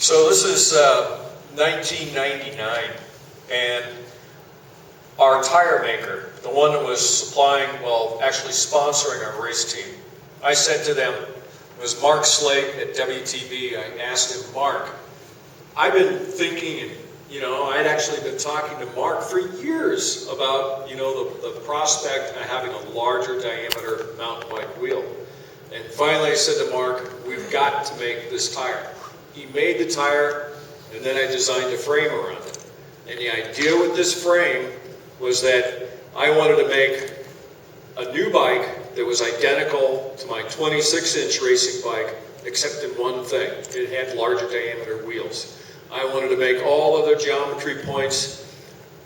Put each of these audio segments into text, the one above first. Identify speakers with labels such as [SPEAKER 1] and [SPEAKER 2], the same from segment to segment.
[SPEAKER 1] So this is 1999, and our tire maker, the one that was supplying, well, actually sponsoring our race team, I said to them, it was Mark Slate at WTB, I asked him, Mark, I've been thinking, I'd actually been talking to Mark for years about, the prospect of having a larger diameter mountain bike wheel. And finally I said to Mark, we've got to make this tire. He made the tire, and then I designed a frame around it. And the idea with this frame was that I wanted to make a new bike that was identical to my 26-inch racing bike, except in one thing. It had larger diameter wheels. I wanted to make all of the geometry points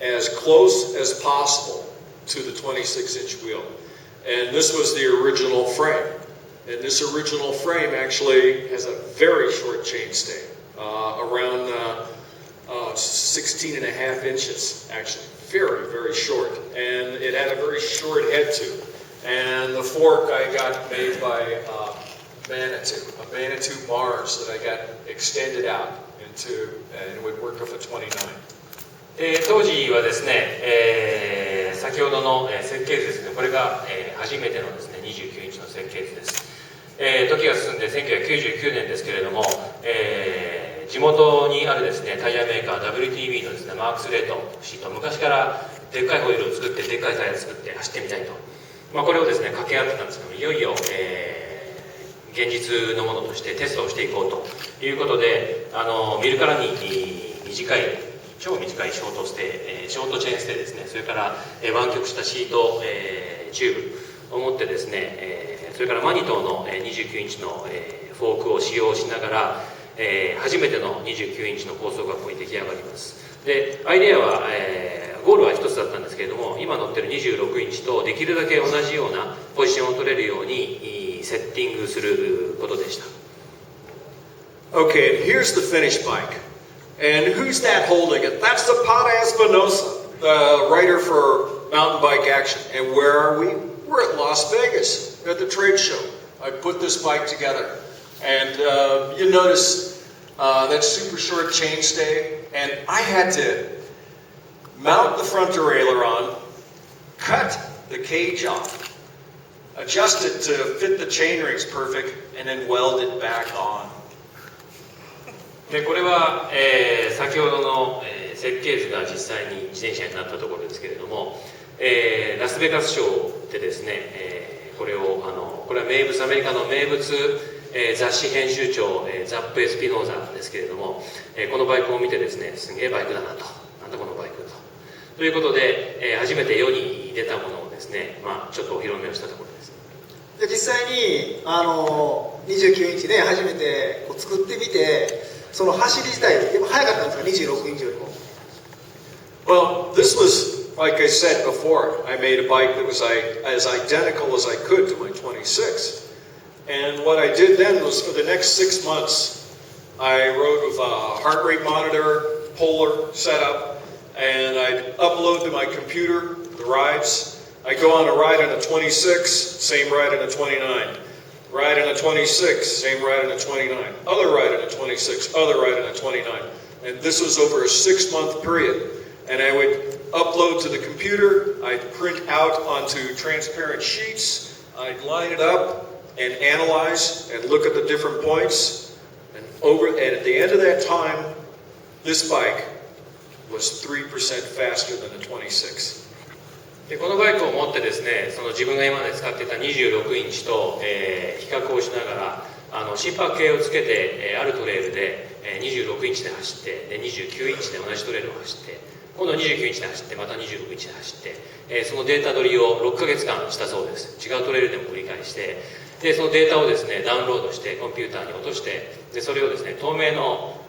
[SPEAKER 1] as close as possible to the 26-inch wheel. And this was the original frame. And this original frame actually has a very short chainstay, around 16 and a half inches, actually. Very, very short. And it had a very short head tube. And the fork I got made by Manitou, a Manitou Mars that I got extended out into, and it would work up to 29.
[SPEAKER 2] 当時はですね、先ほどの設計図ですね、これが初めてのですね、29インチの設計図です。時が進んで1999年ですけれども、地元にあるですね、タイヤメーカー WTB のですね、マークスレートシート、昔からでっかいホイールを作って、でっかいタイヤを作って走ってみたいと。これをですね、掛け合ってたんですけども、いよいよ、現実のものとしてテストをしていこうということで、見るからに超短いショートチェーンステイですね、それから湾曲したシート、チューブを持ってですね、それからマニトーの29インチのフォークを使用しながら、初めての29インチの高速学校に出来上がります。で、アイデアは、ゴールは一つだったんですけれども、今乗ってる26インチとできるだけ同じようなポジションを取れるようにセッティングすることでした。
[SPEAKER 1] Okay, and here's the finished bike. And who's that holding it? That's the Pata Espinosa, the writer for Mountain Bike Action. And where are we? We're at Las Vegas at the trade show. I put this bike together. And you notice that super short chainstay. And I had to mount the front derailleur on, cut the cage off, adjust it to fit the chain rings perfect, and then weld it back on.
[SPEAKER 2] でこれは、先ほどの、設計図が実際に自転車になったところですけれども、ラスベガスショーでですね、これはアメリカの名物、雑誌編集長、ザップ・エスピノーザですけれども、このバイクを見てですね、すげえバイクだなと、なんだこのバイクということで、初めて世に出たものをですね、ちょっとお披露目をしたところです。
[SPEAKER 3] で実際に29インチで初めてこう作ってみて、その走り自体やっぱ速かったんですか、26インチよりも。
[SPEAKER 1] Well, this was, like I said before, I made a bike that was as identical as I could to my 26. And what I did then was for the next 6 months, I rode with a heart rate monitor, polar setup, and I'd upload to my computer the rides. I'd go on a ride on a 26, same ride on a 29. Ride on a 26, same ride on a 29. Other ride on a 26, other ride on a 29. And this was over a 6-month period. And I would upload to the computer, I'd print out onto transparent sheets, I'd line it up and analyze and look at the different points. And at the end of that time, this bike was 3% faster than the 26.
[SPEAKER 2] でこのバイクを持ってですね、その自分が今まで使っていた26インチと、比較をしながら心拍計をつけて、あるトレイルで、26インチで走ってで29インチで同じトレイルを走って今度29インチで走ってまた26インチで走って、そのデータ取りを6ヶ月間したそうです。違うトレイルでも繰り返してでそのデータをですねダウンロードしてコンピューターに落としてでそれをですね透明の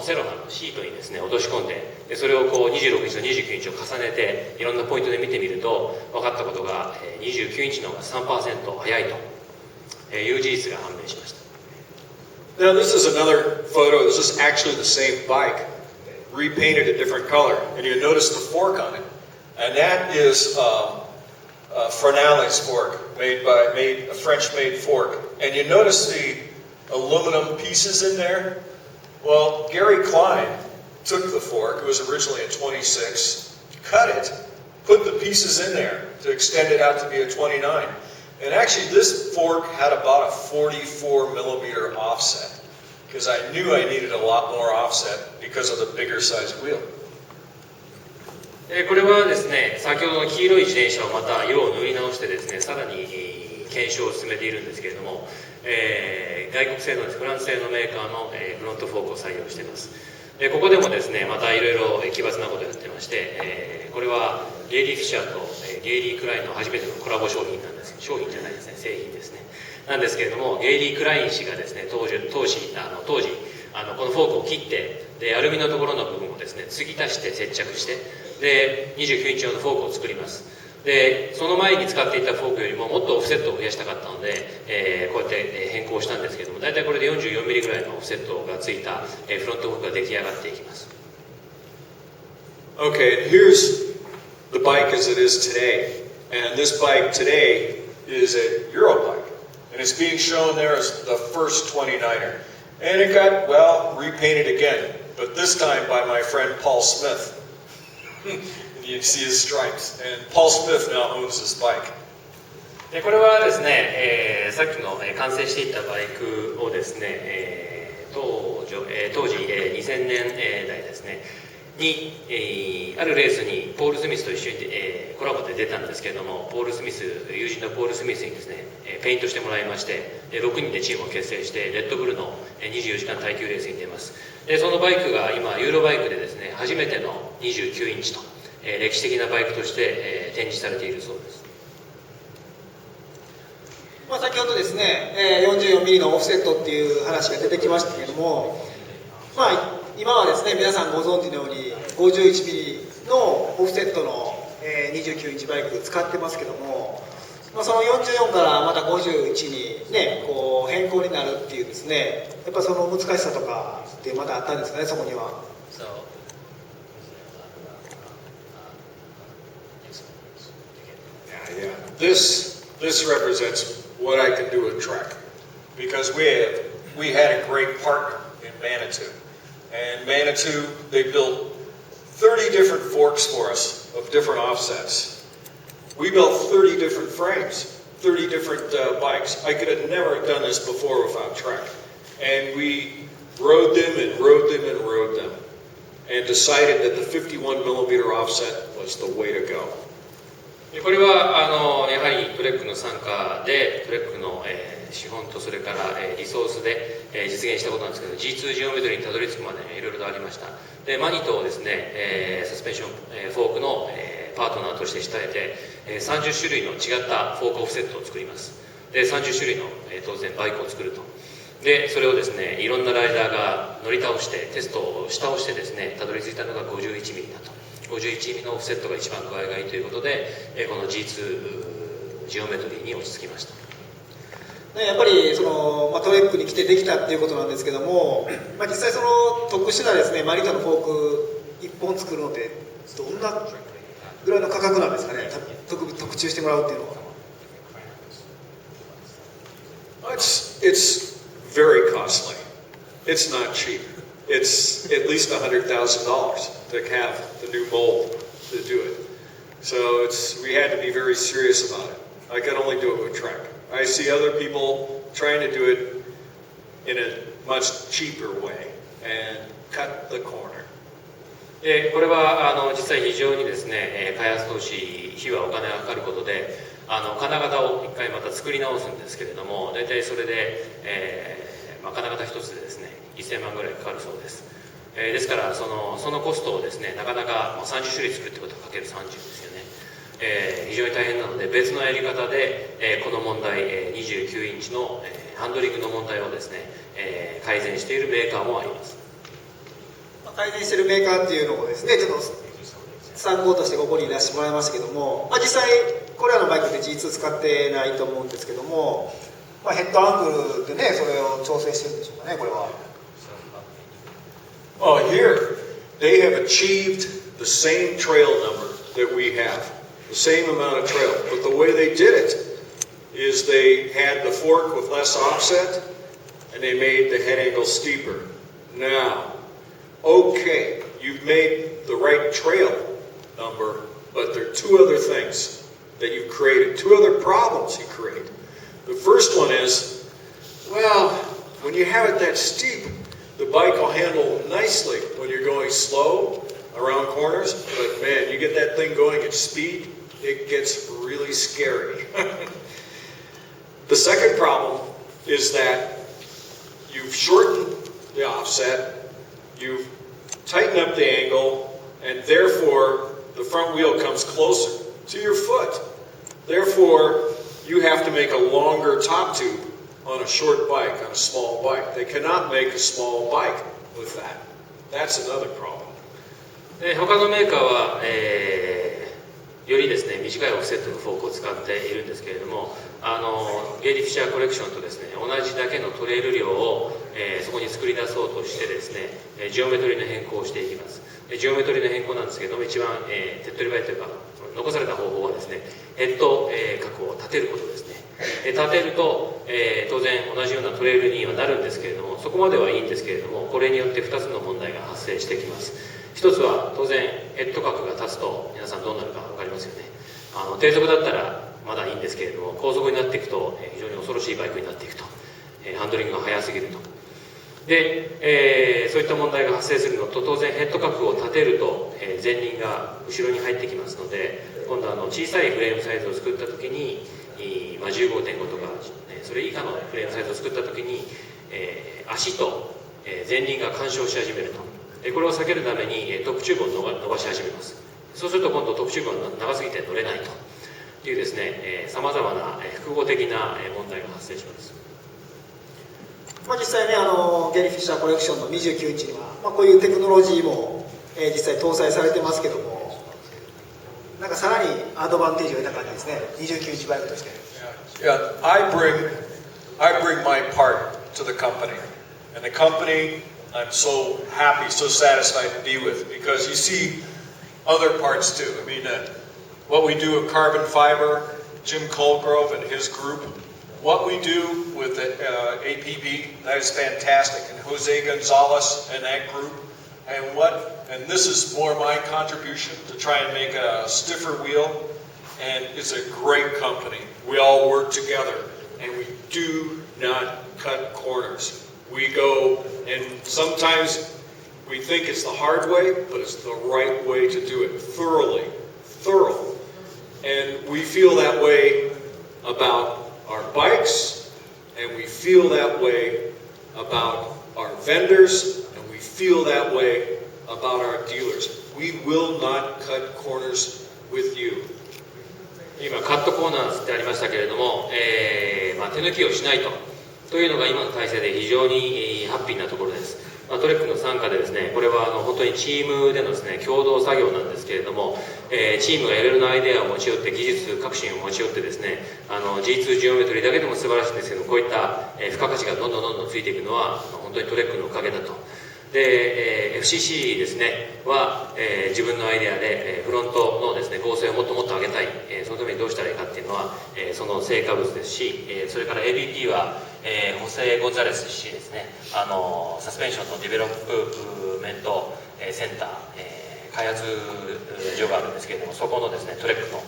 [SPEAKER 2] セロハのシートにですね落とし込んでそれをこう26インチと29インチを重ねていろんなポイントで見てみると分かったことが29インチの方が 3% 速いという事実が判明しました。
[SPEAKER 1] Now this is another photo. This is actually the same bike, repainted a different color, and you notice the fork on it, and that is Frenale's fork, a French-made fork, and you notice the aluminum pieces in there. Well, Gary Klein took the fork, it was originally a 26, cut it, put the pieces in there to extend it out to be a 29. And actually this fork had about a 44 millimeter offset, because I knew I needed a lot more offset because of the bigger size wheel.
[SPEAKER 2] これはですね、先ほどの黄色い自転車をまた色を塗り直してですね、さらに検証を進めているんですけれども、外国製のフランス製のメーカーのフロントフォークを採用しています。ここでもですね、またいろいろ奇抜なことをやってまして、これはゲイリー・フィッシャーとゲイリー・クラインの初めてのコラボ商品なんです。商品じゃないですね、製品ですね。なんですけれども、ゲイリー・クライン氏がですね、当時このフォークを切って、でアルミのところの部分をですね、継ぎ足して接着して、で29インチ用のフォークを作ります。でその前に使っていたフォークよりももっとオフセットを増やしたかったので、こうやって変更したんですけども、大体これで44ミリぐらいのオフセットがついたフロントフォークが出来上がっていきます。
[SPEAKER 1] Okay, and here's the bike as it is today. And this bike today is a Euro bike. And it's being shown there as the first 29er. And it got, well, repainted again. But this time by my friend Paul Smith. You can see his stripes. And Paul Smith now owns this bike.
[SPEAKER 2] でこれはですね、さっきの完成していったバイクをですね、当時、2000年代ですねに、あるレースにポール・スミスと一緒に、コラボで出たんですけれども、友人のポール・スミスにですねペイントしてもらいまして、6人でチームを結成してレッドブルの24時間耐久レースに出ます。でそのバイクが今ユーロバイクでですね初めての29インチと、歴史的なバイクとして、展示されているそうです。
[SPEAKER 3] 先ほどですね、44ミリのオフセットっていう話が出てきましたけども、今はですね皆さんご存知のように51ミリのオフセットの29インチバイク使ってますけども、その44からまた51にねこう変更になるっていうですね、やっぱその難しさとかってまたあったんですかね、そこには。
[SPEAKER 1] This represents what I can do with Trek, because we had a great partner in Manitou, and Manitou, they built 30 different forks for us of different offsets. We built 30 different frames, 30 different bikes. I could have never done this before without Trek, and we rode them and rode them and rode them, and decided that the 51 millimeter offset was the way to go.
[SPEAKER 2] これはやはりトレックの参加でトレックの、資本とそれから、リソースで、実現したことなんですけど、 G2 ジオメトリーにたどり着くまでいろいろとありました。でマニトをですね、サスペンション、フォークの、パートナーとして慕えて、30種類の違ったフォークオフセットを作ります。で30種類の、当然バイクを作ると。でそれをですねいろんなライダーが乗り倒してテストをし倒してですねたどり着いたのが51ミリだと。51ミリのオフセットが一番具合がいいということで、この G2 ジオメトリーに落ち着きました。
[SPEAKER 3] やっぱりその、トレックに来てできたっていうことなんですけども、実際その特殊なですねマニトのフォーク1本作るのってどんなぐらいの価格なんですかね、特注してもらうっていうのは。
[SPEAKER 1] It's very costly. It's not cheap. It's at least $100,000 to have the new mold to do it. So we had to be very serious about it. I could only do it with Trek. I see other people trying to do it in a much cheaper way and cut the corner.
[SPEAKER 2] これは実際非常にですね開発投資費はお金がかかることで金型を一回また作り直すんですけれども、大体それで、金型一つでですね1000万ぐらいかかるそうです。ですからそのコストをですねなかなか30種類作るってことはかける30ですよね。非常に大変なので別のやり方で、この問題、29インチの、ハンドリングの問題をですね、改善しているメーカーもあります。
[SPEAKER 3] 改善しているメーカーっていうのをですねちょっと参考としてここに出してもらいましたけども、実際これらのバイクって G2 使ってないと思うんですけども、ヘッドアングルでねそれを調整してるんでしょうかね、これは。
[SPEAKER 1] Here they have achieved the same trail number that we have, the same amount of trail, but the way they did it is they had the fork with less offset and they made the head angle steeper. Now, okay, you've made the right trail number, but there are two other things that you've created, two other problems you create. The first one is, well, when you have it that steep, the bike will handle nicely when you're going slow around corners, but man, you get that thing going at speed, it gets really scary. The second problem is that you've shortened the offset, you've tightened up the angle, and therefore the front wheel comes closer to your foot. Therefore, you have to make a longer top tube on a short bike, on a small bike. They cannot make a small bike with that. That's another problem.
[SPEAKER 2] 他のメーカーは、よりですね短いオフセットのフォークを使っているんですけれども、ゲイリー・フィッシャーコレクションとですね同じだけのトレイル量を、そこに作り出そうとしてですねジオメトリーの変更をしていきます。ジオメトリーの変更なんですけども、一番、手っ取り早いというか残された方法はですねヘッド角を立てることですね。立てると、当然同じようなトレイルにはなるんですけれども、そこまではいいんですけれども、これによって2つの問題が発生してきます。一つは当然ヘッド角が立つと皆さんどうなるか分かりますよね。低速だったらまだいいんですけれども、高速になっていくと非常に恐ろしいバイクになっていくと、ハンドリングが速すぎると。で、そういった問題が発生するのと、当然ヘッド角を立てると、前輪が後ろに入ってきますので、今度小さいフレームサイズを作った時に、15.5 とかそれ以下のフレームサイズを作った時に、足と前輪が干渉し始めると。これを避けるためにトップチューブを伸ばし始めます。そうすると今度トップチューブが長すぎて乗れないというですね、さまざまな複合的な問題が発生します。
[SPEAKER 3] 実際ね、ゲイリー・フィッシャーコレクションの29インチには、こういうテクノロジーも、実際搭載されてますけども、なんかさらにアドバンテージを得た感じですね、29インチバイクとして。
[SPEAKER 1] Yeah, I bring my part to the company, and the company I'm so happy, so satisfied to be with, because you see other parts too. I mean, what we do with carbon fiber, Jim Colgrove and his group, what we do with the APB, that is fantastic, and Jose Gonzalez and that group, and this is more my contribution to try and make a stiffer wheel, and it's a great company. We all work together, and we do not cut corners. We go, and sometimes we think it's the hard way, but it's the right way to do it, thorough. And we feel that way about our bikes, and we feel that way about our vendors, and we feel that way about our dealers. We will not cut corners with you.
[SPEAKER 2] 今カットコーナーってありましたけれども、手抜きをしないというのが今の体制で非常にハッピーなところです。トレックの傘下でですね、これは本当にチームでのですね共同作業なんですけれども、チームがいろいろなアイデアを持ち寄って、技術革新を持ち寄ってですね、G2 ジオメトリーだけでも素晴らしいんですけど、こういった付加価値がどんどんついていくのは本当にトレックのおかげだと。で、FCC ですねは、自分のアイデアでフロントのですね合成をもっと上げたい、そのためにどうしたらいいかっていうのは、その成果物ですし、それから ABP は、ホセ・ゴンザレス氏ですね、サスペンションのディベロップメントセンター、開発所があるんですけれども、そこのですねトレックの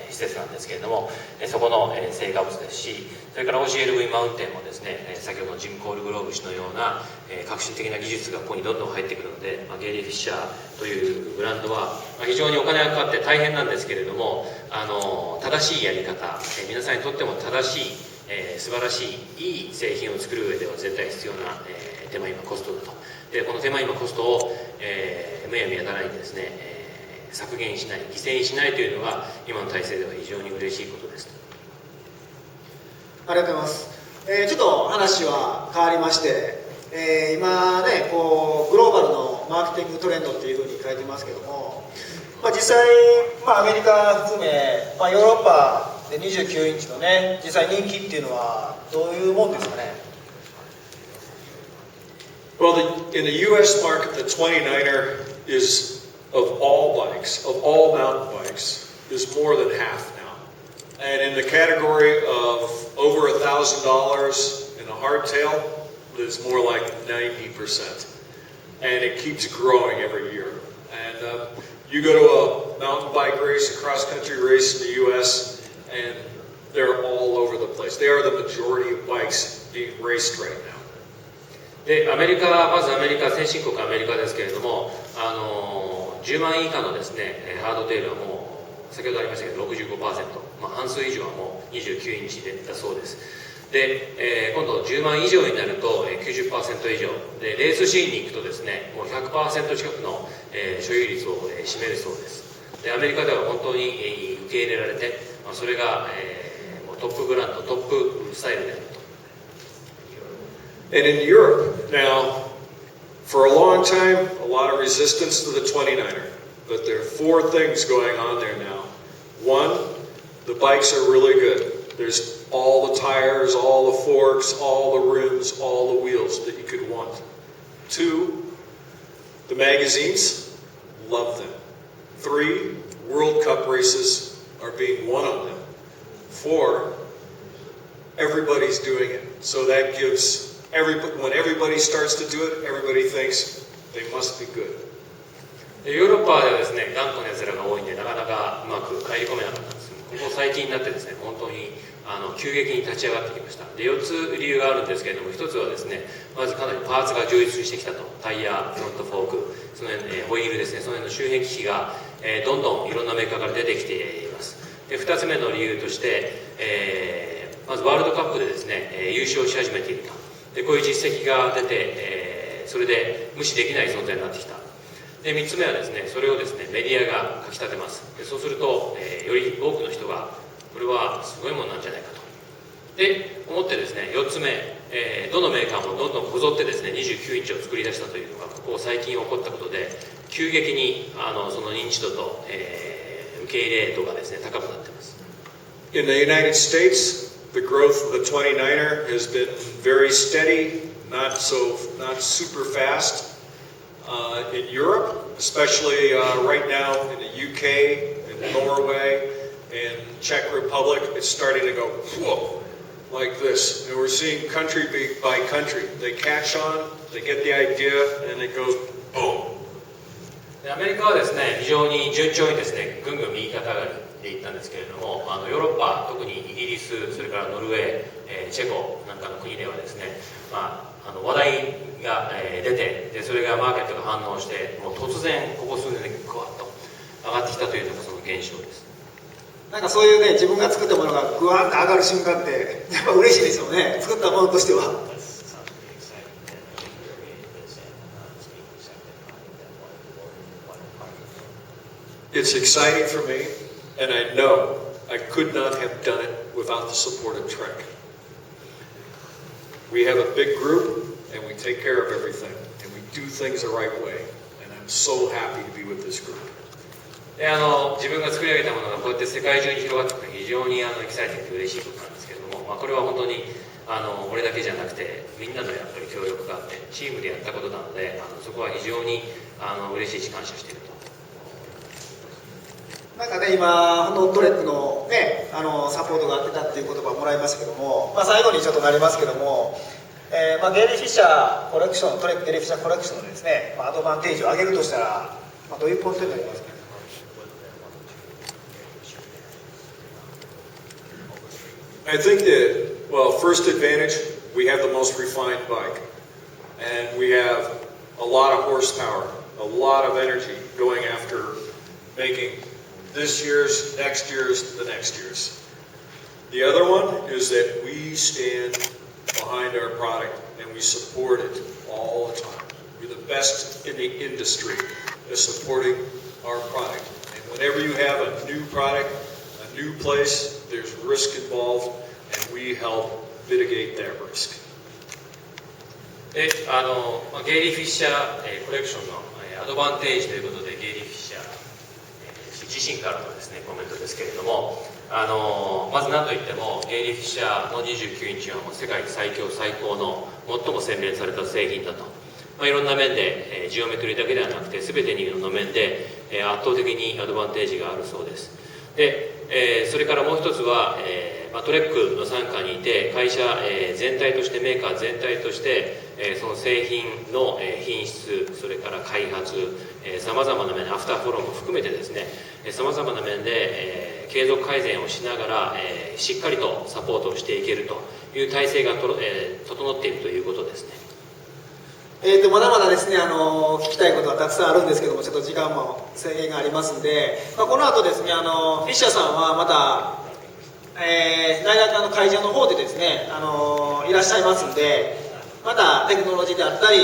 [SPEAKER 2] 施設なんですけれども、そこの成果物ですし、それから OCLV マウンテンもですね、先ほどのジム・コールグローブ氏のような革新的な技術がここにどんどん入ってくるので、ゲイリー・フィッシャーというブランドは非常にお金がかかって大変なんですけれども、正しいやり方、皆さんにとっても正しい、素晴らしいいい製品を作る上では絶対必要な、手間暇コストだと。でこの手間暇コストを、むやみやたらにですね、削減しない、犠牲にしないというのが今の体制では非常に嬉しいことです。
[SPEAKER 3] ありがとうございます。ちょっと話は変わりまして、今ねこうグローバルのマーケティングトレンドっていうふうに書いてますけども、実際、アメリカ含め、ヨーロッパで29インチのね実際人気っていうのはどういうもんですかね。
[SPEAKER 1] Well, in the U.S. market, the 29er is of all bikes, of all mountain bikes, is more than half now. And in the category of over $1,000 in a hardtail, it's more like 90%. and it keeps growing every year. And you go to a mountain bike race, a cross-country race in the U.S., and they're all over the place. They are the majority of bikes being raced right now.
[SPEAKER 2] でまずアメリカ、先進国アメリカですけれども、10万円以下のですね、ハードテールはもう先ほどありましたけど 65%、半数以上はもう29インチだそうです。で、今度10万以上になると 90% 以上で、レースシーンに行くとですね、もう 100% 近くの所有率を占めるそうです。でアメリカでは本当に受け入れられて、それがもうトップブランド、トップスタイルであると。
[SPEAKER 1] And in Europe, now, for a long time, a lot of resistance to the 29er. But there are 4 things going on there now. 1, the bikes are really good. There's all the tires, all the forks, all the rims, all the wheels that you could want. 2, the magazines, love them. 3, World Cup races are being won on them. 4, everybody's doing it. So that gives when everybody starts to do it, everybody thinks they must be good.
[SPEAKER 2] ヨーロッパではですね、頑固な奴らが多いんで、なかなかうまく入り込めなかったんですけど、ここ最近になってですね、本当に急激に立ち上がってきました。で、4つ理由があるんですけれども、1つはですね、まずかなりパーツが充実してきたと。タイヤ、フロントフォーク、その辺、ホイールですね、その辺の周辺機器が、どんどんいろんなメーカーから出てきています。で、2つ目の理由として、まずワールドカップでですね、優勝し始めていると。でこういう実績が出て、それで無視できない存在になってきた。で3つ目はですね、それをですねメディアがかきたてます。でそうすると、より多くの人がこれはすごいものなんじゃないかとで思ってですね、4つ目、どのメーカーもどんどんこぞってですね29インチを作り出したというのがここ最近起こったことで、急激にその認知度と、受け入れ度がですね高くなっています。
[SPEAKER 1] In the United States, the growth of the 29er has been very steady, not super fast. In Europe, especially right now in the UK, in Norway, and Czech Republic, it's starting to go whoa, like this. And we're seeing country by country. They catch on, they get the idea, and it goes boom.
[SPEAKER 2] アメリカはですね、非常に順調にですね、ぐんぐん右肩上がりでいったんですけれども、ヨーロッパ、特にイギリス、それからノルウェー、チェコなんかの国ではですね、話題が出て、でそれがマーケットが反応して、もう突然ここ数年でグワッと上がってきたというのがその現象です。
[SPEAKER 3] なんかそういうね、自分が作ったものがグワッと上がる瞬間ってやっぱ嬉しいですよね、作ったものとしては。
[SPEAKER 1] It's exciting for me, and I know I could not have done it without the support of Trek. We have a big group, and we take care of everything, and we do things the right way, and I'm so happy to be with this group.
[SPEAKER 2] で自分が作り上げたものがこうやって世界中に広がってくるのは非常にエキサイティングで嬉しいことなんですけれども、これは本当に俺だけじゃなくてみんなのやっぱり協力があってチームでやったことなので、そこは非常に嬉しいし感謝していると。
[SPEAKER 3] なんかね、今トレックのねサポートがあってたっていう言葉をもらいましたけども、最後にちょっとなりますけども、ゲイリー・フィッシャーコレクション、トレックゲイリー・フィッシャーコレクションのですね、アドバンテージを上げるとしたら、どういうポイントになりますか？I
[SPEAKER 1] think that, well, first advantage, we have the most refined bike, and we have a lot of horsepower, a lot of energy going after making this year's, next year's, the next year's. The other one is that we stand behind our product and we support it all the time. We're the best in the industry at supporting our product. And whenever you have a new product, a new place, there's risk involved, and we help mitigate that risk.
[SPEAKER 2] でゲイリー・フィッシャー、コレクションの、アドバンテージということでゲイリー・フィッシャー、自身からのですねコメントですけれども、まず何といってもゲイリー・フィッシャーの29インチはもう世界最強最高の最も洗練された製品だと、いろんな面で、ジオメトリーだけではなくて全ての面で、圧倒的にアドバンテージがあるそうです。で、それからもう一つは、トレックの傘下にいて会社全体としてメーカー全体としてその製品の品質それから開発さまざまな面アフターフォローも含めてですねさまざまな面で継続改善をしながらしっかりとサポートをしていけるという体制が整っているということですね。
[SPEAKER 3] まだまだですね、聞きたいことはたくさんあるんですけども、ちょっと時間も制限がありますんで、この後ですね、フィッシャーさんはまた、大学の会場の方でですね、いらっしゃいますんで、またテクノロジーであったり、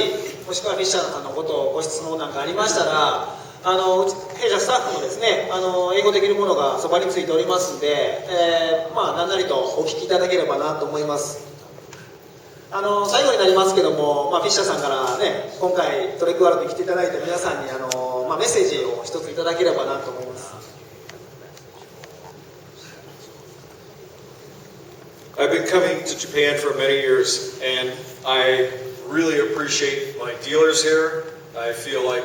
[SPEAKER 3] もしくはフィッシャーさんのことをご質問なんかありましたら、弊社スタッフもですね、英語できるものがそばについておりますんで、何なりとお聞きいただければなと思います。最後になりますけども、フィッシャーさんからね、今回トレックワールドに来ていただいた皆さんにメッセージを一ついただければなと思います。
[SPEAKER 1] I've been coming to Japan for many years, and I really appreciate my dealers here. I feel like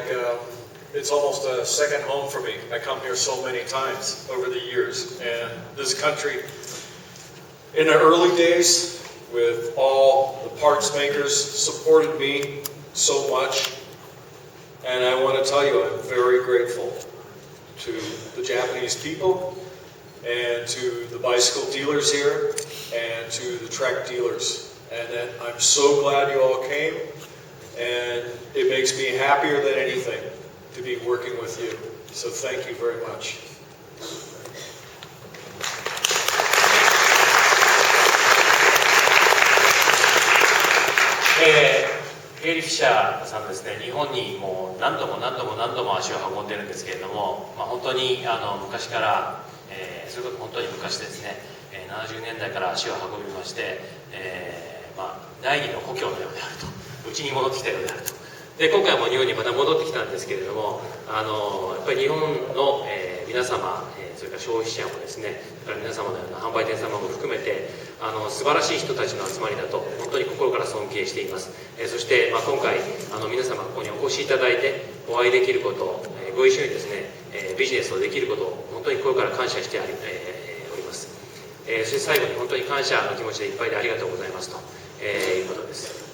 [SPEAKER 1] it's almost a second home for me. I come here so many times over the years, and this country, in the early days, with all the parts makers, supported me so much, and I want to tell you I'm very grateful to the Japanese people and to the bicycle dealers here and to the track dealers, and that I'm so glad you all came, and it makes me happier than anything to be working with you, so thank you very much.
[SPEAKER 2] ゲイリー・フィッシャーさんですね、日本にもう何度も足を運んでるんですけれども、本当に昔から、それこそ本当に昔ですね、70年代から足を運びまして、第二の故郷のようであると、うちに戻ってきたようであると。で今回も日本にまた戻ってきたんですけれども、やっぱり日本の、皆様、それから消費者もですね、それから皆様のような販売店様も含めて素晴らしい人たちの集まりだと本当に心から尊敬しています。そして、今回皆様ここにお越しいただいてお会いできること、ご一緒にですねビジネスをできることを本当に心から感謝しております。そして最後に本当に感謝の気持ちでいっぱいでありがとうございますということです。